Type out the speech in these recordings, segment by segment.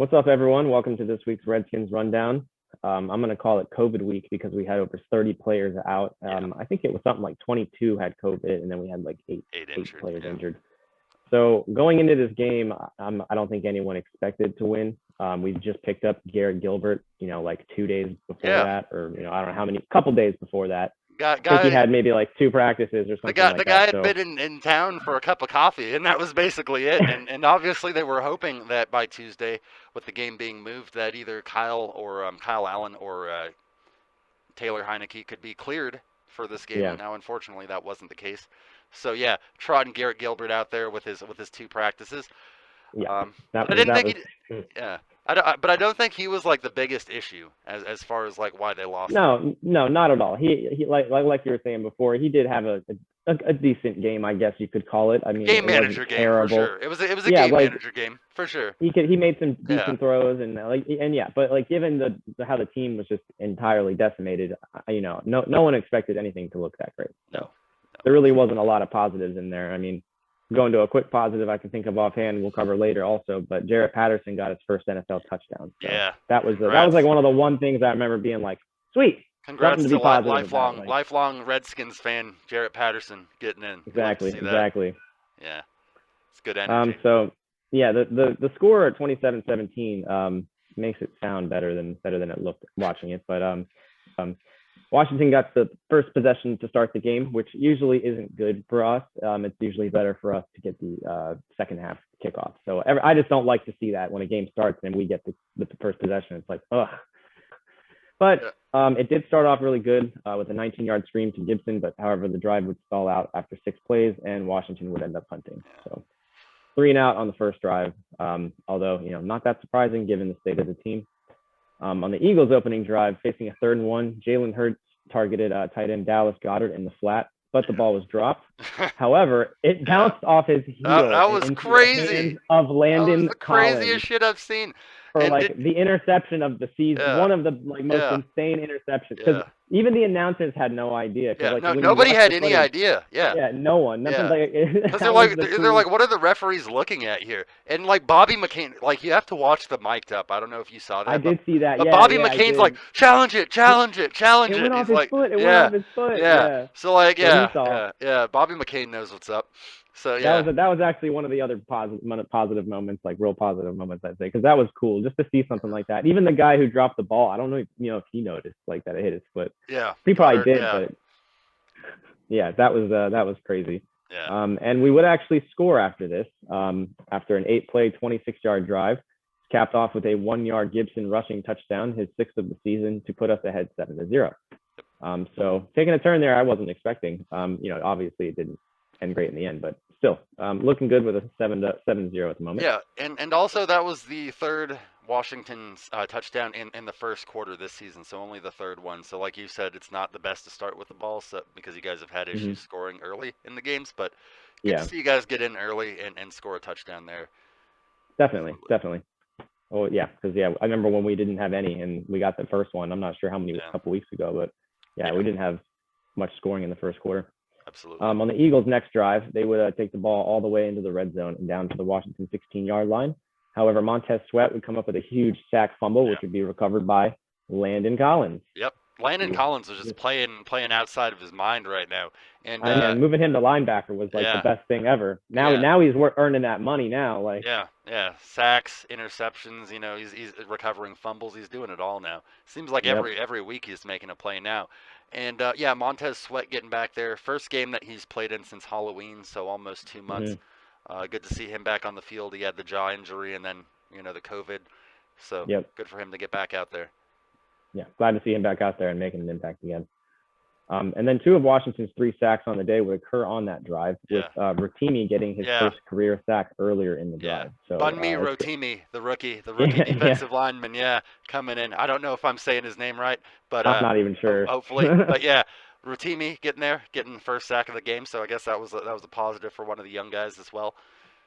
What's up, everyone? Welcome to this week's Redskins Rundown. I'm going to call it COVID week because we had over 30 players out. I think it was something like 22 had COVID, and then we had like eight players injured. So going into this game, I don't think anyone expected to win. We just picked up Garrett Gilbert, like 2 days before that, or I don't know how many, couple days before that. I think he had maybe like 2 practices or something like that. The guy had been in town for a cup of coffee, and that was basically it. And obviously they were hoping that by Tuesday, with the game being moved, that either Kyle Allen or Taylor Heineke could be cleared for this game. Yeah. Now, unfortunately, that wasn't the case. So yeah, trotting Garrett Gilbert out there with his 2 practices. Yeah. But I don't think he was like the biggest issue as far as like why they lost. No, not at all. He like you were saying before, he did have a decent game, I guess you could call it. I mean, game manager game terrible. For sure. It was a game manager game for sure. He made some decent throws and but given how the team was just entirely decimated, no one expected anything to look that great. No. There really wasn't a lot of positives in there. I mean, going to a quick positive I can think of offhand, we'll cover later also, but Jarrett Patterson got his first NFL touchdown. So that was like one of the one things I remember being like, sweet. Congrats to lifelong Redskins fan Jarrett Patterson getting in. Exactly. Yeah, it's good energy. So yeah, the score at 27-17 makes it sound better than it looked watching it, but Washington got the first possession to start the game, which usually isn't good for us. It's usually better for us to get the second half kickoff. So I just don't like to see that when a game starts and we get the first possession. It's like, ugh. But it did start off really good with a 19-yard screen to Gibson, but however, the drive would stall out after 6 plays and Washington would end up punting. So 3 and out on the first drive, although, not that surprising given the state of the team. On the Eagles' opening drive, facing a 3rd and 1, Jalen Hurts targeted tight end Dallas Goedert in the flat, but the ball was dropped. However, it bounced off his heel. That was crazy. Of Landon the craziest shit I've seen. For the interception of the season, one of the most insane interceptions. Because even the announcers had no idea. Nobody had any idea. Yeah, no one. Nothing they're like, what are the referees looking at here? And like Bobby McCain, like you have to watch the mic'd up. I don't know if you saw that. I did see that. But Bobby McCain's like, challenge it. It went off his foot. It went off his foot. Yeah. So like, Bobby McCain knows what's up. So yeah, that was actually one of the other positive moments, like real positive moments, I'd say, because that was cool just to see something like that. Even the guy who dropped the ball, I don't know, if he noticed like that it hit his foot. Yeah, he probably did, but yeah, that was crazy. Yeah. And we would actually score after this, after an 8-play, 26-yard drive, capped off with a 1-yard Gibson rushing touchdown, his 6th of the season, to put us ahead 7-0. So taking a turn there, I wasn't expecting. Obviously it didn't end great in the end, but still looking good with a 7-0 at the moment. Yeah, and also that was the 3rd Washington touchdown in the first quarter this season, so only the 3rd one. So like you said, it's not the best to start with the ball, because you guys have had issues scoring early in the games, but good to see you guys get in early and score a touchdown there. Definitely. Oh yeah, because I remember when we didn't have any and we got the first one. I'm not sure how many a couple weeks ago, but we didn't have much scoring in the first quarter. Absolutely. On the Eagles' next drive, they would take the ball all the way into the red zone and down to the Washington 16-yard line. However, Montez Sweat would come up with a huge sack fumble, which would be recovered by Landon Collins. Yep. Landon Collins was just playing outside of his mind right now. And moving him to linebacker was like the best thing ever. Now he's earning that money now. Like sacks, interceptions. He's recovering fumbles. He's doing it all now. Seems like every week he's making a play now. And Montez Sweat getting back there. First game that he's played in since Halloween, so almost 2 months. Good to see him back on the field. He had the jaw injury and then the COVID. So good for him to get back out there. Yeah, glad to see him back out there and making an impact again. And then 2 of Washington's 3 sacks on the day would occur on that drive, with Rotimi getting his first career sack earlier in the drive. So Bunmi Rotimi, the rookie defensive lineman, coming in. I don't know if I'm saying his name right, but I'm not even sure. Hopefully, but Rotimi getting the first sack of the game. So I guess that was a positive for one of the young guys as well.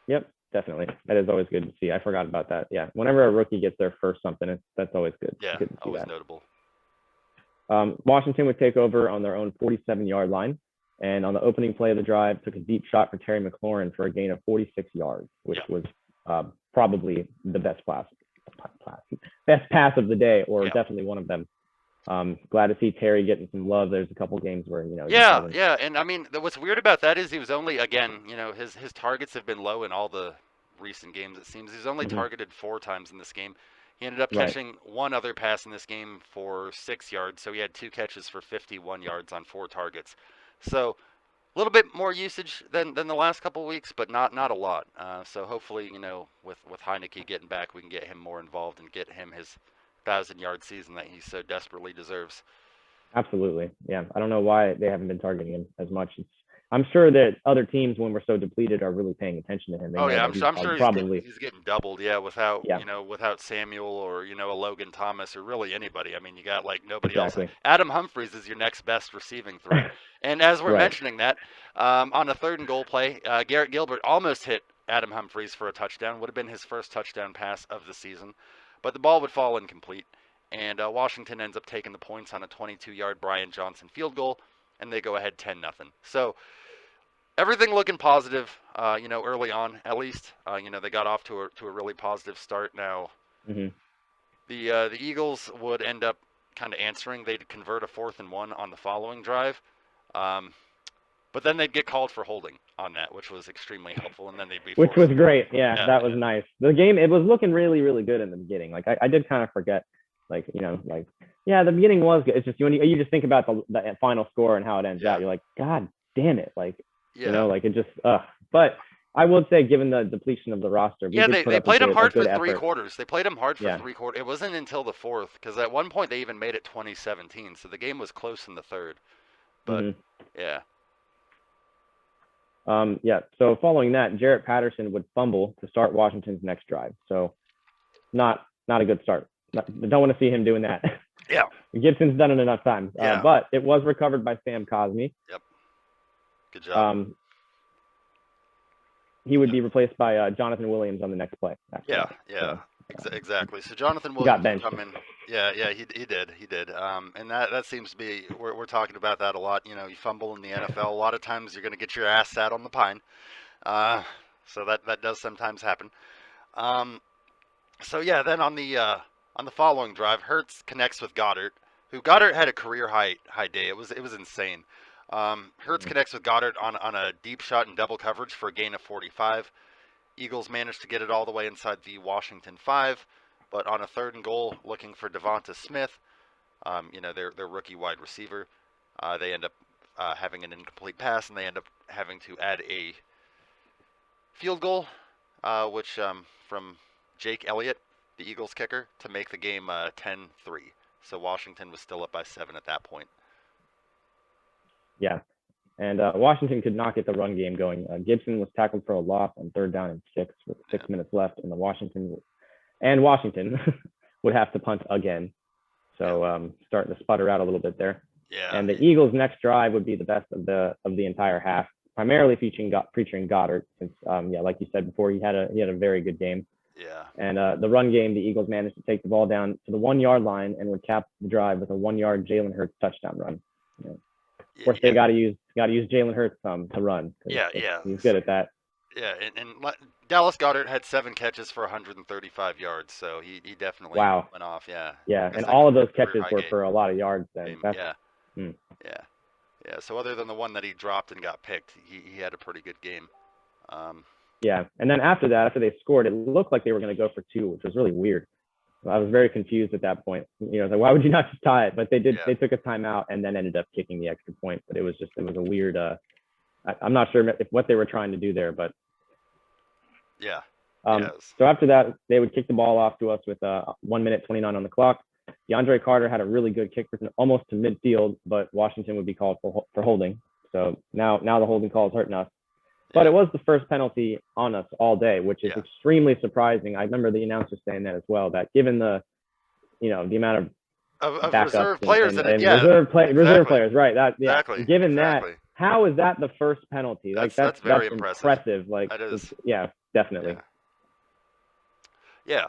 Yep, definitely. That is always good to see. I forgot about that. Yeah, whenever a rookie gets their first something, that's always good. Yeah, good to see always that. Notable. Washington would take over on their own 47-yard line, and on the opening play of the drive, took a deep shot for Terry McLaurin for a gain of 46 yards, which was probably the best best pass of the day, or Yeah. definitely one of them. Glad to see Terry getting some love. There's a couple games where Yeah, and I mean, what's weird about that is he was only, again, his targets have been low in all the recent games. It seems he's only targeted 4 times in this game. He ended up catching one other pass in this game for 6 yards, so he had 2 catches for 51 yards on 4 targets. So a little bit more usage than the last couple of weeks, but not a lot. So hopefully, with Heineke getting back, we can get him more involved and get him his 1,000-yard season that he so desperately deserves. Absolutely. Yeah. I don't know why they haven't been targeting him as much. I'm sure that other teams, when we're so depleted, are really paying attention to him. They I'm sure he's getting doubled. Yeah, without Samuel or a Logan Thomas or really anybody. I mean, you got like nobody else. Adam Humphries is your next best receiving threat. And as we're mentioning that, on a 3rd and goal play, Garrett Gilbert almost hit Adam Humphries for a touchdown. Would have been his first touchdown pass of the season, but the ball would fall incomplete. And Washington ends up taking the points on a 22-yard Brian Johnson field goal, and they go ahead 10-0. So everything looking positive, early on at least. They got off to a really positive start. Now, the Eagles would end up kind of answering. They'd convert a 4th and 1 on the following drive, but then they'd get called for holding on that, which was extremely helpful. And then they'd be which was great. Yeah, that was nice. The game, it was looking really, really good in the beginning. Like I did kind of forget. The beginning was good. It's just you just think about the final score and how it ends out. You're like, God damn it! It just. But I would say, given the depletion of the roster, they played him hard for 3 quarters. They played him hard for 3 quarters. It wasn't until the 4th, because at one point they even made it 20-17. So the game was close in the 3rd. But So following that, Jarrett Patterson would fumble to start Washington's next drive. So not a good start. Don't want to see him doing that. Yeah. Gibson's done it enough times. But it was recovered by Sam Cosmi. Yep. Good job. He would be replaced by Jonathan Williams on the next play. Exactly. So Jonathan Williams got come in. He did. And that seems to be, we're talking about that a lot. You fumble in the NFL. A lot of times you're going to get your ass sat on the pine. So that does sometimes happen. Then on the following drive, Hurts connects with Goddard, who Goddard had a career high day. It was insane. Hurts connects with Goddard on a deep shot in double coverage for a gain of 45. Eagles managed to get it all the way inside the Washington 5, but on a 3rd and goal, looking for Devonta Smith, their rookie wide receiver, they end up having an incomplete pass, and they end up having to add a field goal, which from Jake Elliott, the Eagles kicker, to make the game 10-3. So Washington was still up by 7 at that point. Yeah, and Washington could not get the run game going. Gibson was tackled for a loss on 3rd down and 6 with 6 minutes left, and Washington would have to punt again. So starting to sputter out a little bit there. Yeah. And the Eagles' next drive would be the best of the entire half, primarily featuring Goddard, since like you said before, he had a very good game. Yeah. And the run game, the Eagles managed to take the ball down to the 1-yard line and would cap the drive with a 1-yard Jalen Hurts touchdown run. Of course, they got to use Jalen Hurts to run. He's good at that. Yeah, and Dallas Goedert had 7 catches for 135 yards, so he definitely went off. Yeah. Yeah, and all of those catches were for a lot of yards. Then. Yeah. So other than the one that he dropped and got picked, he had a pretty good game. Yeah, and then after that, after they scored, it looked like they were going to go for 2, which was really weird. I was very confused at that point. Why would you not just tie it? But they did. Yeah. They took a timeout and then ended up kicking the extra point. But it was a weird. I'm not sure if what they were trying to do there, but. Yeah. So after that, they would kick the ball off to us with 1 minute 29 on the clock. DeAndre Carter had a really good kick almost to midfield, but Washington would be called for holding. So now the holding call is hurting us. But it was the first penalty on us all day, which is extremely surprising. I remember the announcer saying that as well, that given the amount of reserve players and reserve players, right? Exactly. Given that, how is that the first penalty? That's very impressive. Like, that is. Definitely. Yeah.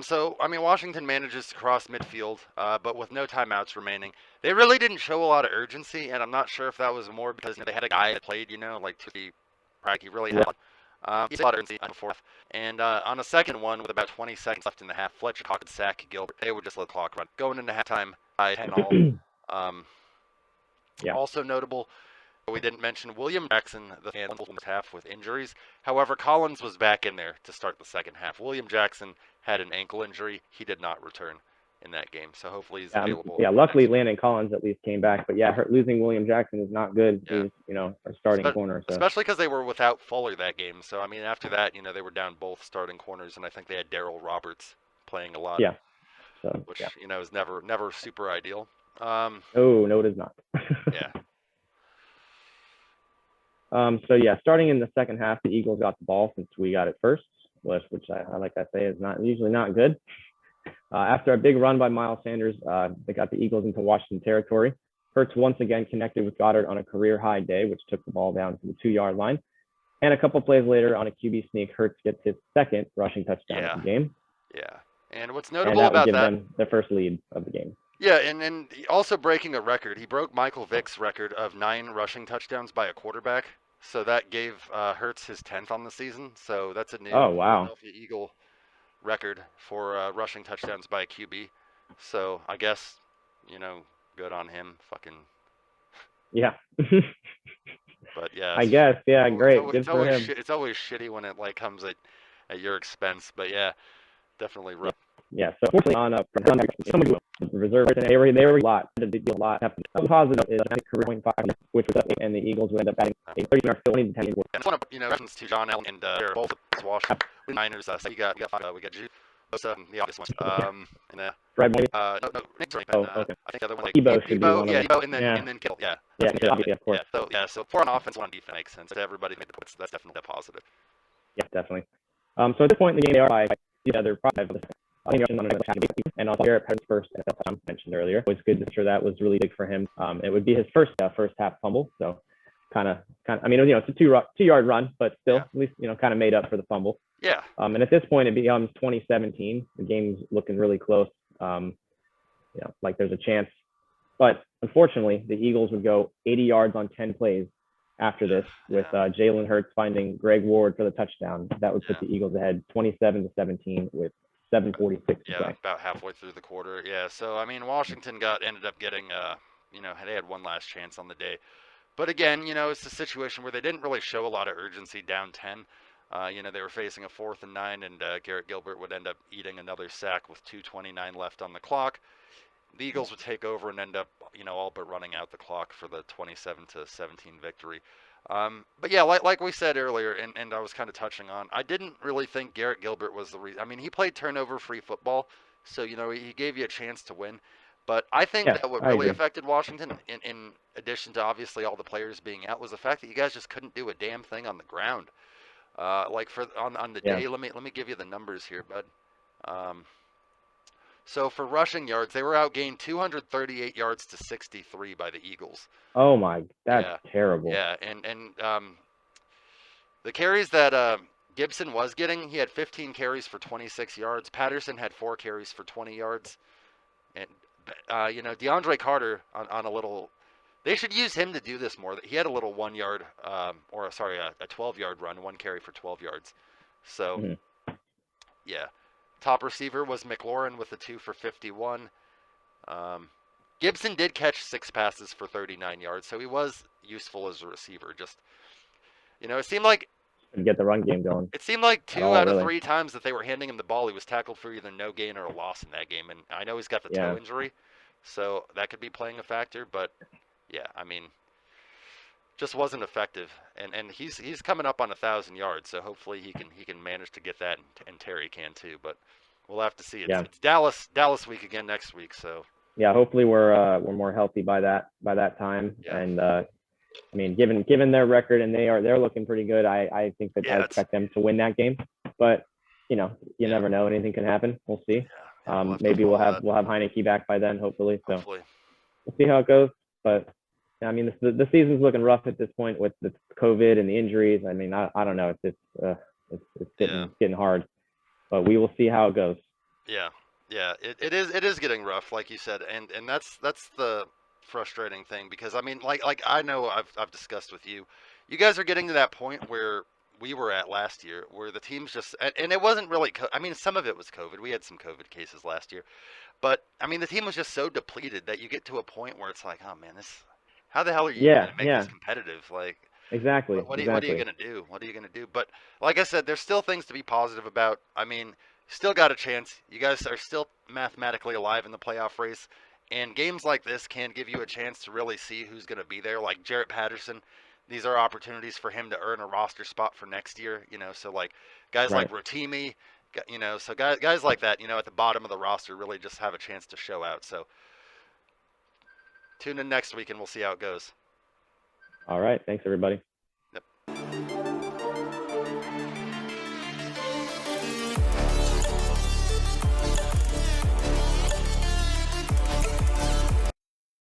So, Washington manages to cross midfield, but with no timeouts remaining. They really didn't show a lot of urgency, and I'm not sure if that was more because they had a guy that played, to be practically really had. He's a in the fourth. And on a second one with about 20 seconds left in the half, Fletcher could sack Gilbert. They would just let the clock run. Going into halftime, I had all. Yeah. Also notable, we didn't mention William Jackson, the first half with injuries. However, Collins was back in there to start the second half. William Jackson had an ankle injury. He did not return in that game, so hopefully he's available. Yeah, luckily Landon Collins at least came back, but yeah, losing William Jackson is not good. Yeah. He's, you know, our starting corner. So. Especially because they were without Fuller that game. So I mean, after that, you know, they were down both starting corners, and I think they had Darryl Roberts playing a lot. Yeah. So, which you know is never super ideal. No, it is not. Yeah. So yeah, starting in the second half, the Eagles got the ball since we got it first, which I like I say is usually not good. After a big run by Miles Sanders, they got the Eagles into Washington territory. Hurts once again connected with Goddard on a career-high day, which took the ball down to the 2-yard line. And a couple plays later on a QB sneak, Hurts gets his second rushing touchdown of the game. Yeah, and what's notable about that... And that would give them the first lead of the game. Yeah, and also breaking a record. He broke Michael Vick's record of 9 rushing touchdowns by a quarterback. So that gave Hurts his 10th on the season. So that's a new Philadelphia Eagle record for rushing touchdowns by a QB. So I guess, you know, good on him. Fucking. Yeah. But yeah. I guess, yeah, great. It's always shitty when it like comes at your expense. But yeah, definitely rough. Yeah. So fortunately, on somebody reserve and they were a lot. Did a lot. Positive is I think career 0.5, which was up, and the Eagles would end up batting a 30-yard field to 10. And it's one of reference to John Allen and both of Washington Niners. So we got Jude. The obvious ones. And Fred okay. I think the other one like Ebo should be one of them. And then Kittle. Yeah. Yeah, obviously, of course. So 4 on offense, 1 on defense makes sense. Everybody made the points. That's definitely a positive. Yeah, definitely. So at this point in the game, they are by they're 5. And also Garrett Patterson's first NFL touchdown mentioned earlier. It was good to sure that was really big for him. It would be his first half fumble. So kind of. I mean, it's a 2-yard run, but still at least kind of made up for the fumble. Yeah. And at this point, it becomes 2017. The game's looking really close. Like there's a chance, but unfortunately, the Eagles would go 80 yards on 10 plays after this, with Jalen Hurts finding Greg Ward for the touchdown. That would put the Eagles ahead 27-17 with 7:46 to play. About halfway through the quarter. Yeah. So I mean, Washington ended up getting they had one last chance on the day. But again, it's a situation where they didn't really show a lot of urgency down 10. They were facing a 4th and 9, and Garrett Gilbert would end up eating another sack with 2:29 left on the clock. The Eagles would take over and end up, all but running out the clock for the 27-17 victory. But yeah, like we said earlier, and I was kind of touching on, I didn't really think Garrett Gilbert was the reason. I mean, he played turnover-free football, so, he gave you a chance to win. But I think that what really affected Washington, in addition to obviously all the players being out, was the fact that you guys just couldn't do a damn thing on the ground. Like on the day, let me give you the numbers here, bud. So for rushing yards, they were outgained 238 yards to 63 by the Eagles. Oh my, that's terrible. Yeah, and the carries that Gibson was getting, he had 15 carries for 26 yards. Patterson had 4 carries for 20 yards. And DeAndre Carter on a little. They should use him to do this more. He had a little 1 yard, a 12-yard run, 1 carry for 12 yards. So, yeah. Top receiver was McLaurin with a 2 for 51. Gibson did catch 6 passes for 39 yards, so he was useful as a receiver. Just, it seemed like get the run game going. It seemed like 2 out of 3 times that they were handing him the ball, he was tackled for either no gain or a loss in that game. And I know he's got the toe injury, so that could be playing a factor. But yeah, I mean, just wasn't effective. And he's coming up on 1,000 yards, so hopefully he can manage to get that, and Terry can too. But we'll have to see. It's Dallas week again next week, so. Yeah, hopefully we're more healthy by that time. Yeah. And I mean, given their record, and they're looking pretty good, I think that I expect them to win that game. But you never know, anything can happen. We'll see. Maybe we'll have Heineke back by then, hopefully. So hopefully. We'll see how it goes. But I mean, the season's looking rough at this point with the COVID and the injuries. I mean, I don't know. It's getting hard, but we will see how it goes. Yeah. Yeah, it is getting rough, like you said, and that's the frustrating thing, because I mean, like I know I've discussed with you, you guys are getting to that point where we were at last year, where the teams just and it wasn't really. I mean, some of it was COVID. We had some COVID cases last year, but I mean, the team was just so depleted that you get to a point where it's like, oh man, this. How the hell are you even Yeah, going to make yeah, this competitive? Like, exactly, what are you exactly. going to do? What are you going to do? But like I said, there's still things to be positive about. I mean, still got a chance. You guys are still mathematically alive in the playoff race. And games like this can give you a chance to really see who's going to be there. Like Jarrett Patterson, these are opportunities for him to earn a roster spot for next year. So like guys like Right. Rotimi, so guys like that, at the bottom of the roster really just have a chance to show out. So tune in next week and we'll see how it goes. All right. Thanks, everybody. Yep.